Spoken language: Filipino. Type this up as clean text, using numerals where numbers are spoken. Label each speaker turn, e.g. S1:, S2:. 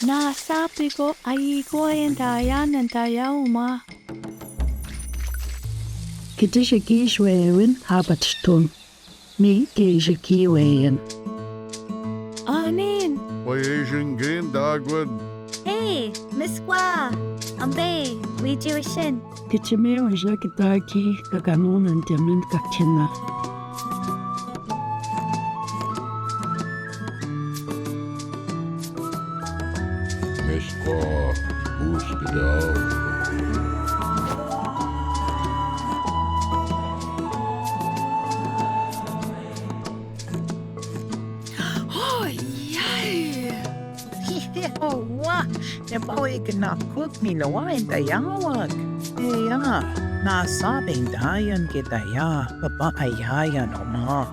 S1: Nasabi ko ay ikuhin tayo ng tayo ma.
S2: Azhe-giiwewining habatstun. Mi Azhe-giiwewining.
S1: Anin?
S3: Asian game dagwood.
S4: Hey, Miskwaa, Ojibwemowin.
S2: Kichimeo Azhe-giiwewining kaganunan diamond kakina.
S3: Miskwaa, Miskwaa.
S1: Oh, yay!
S5: Yawa, nabawi ka na cook ni Nawain tayawag. Nasabing dayan kita ya, papaayayan o ma.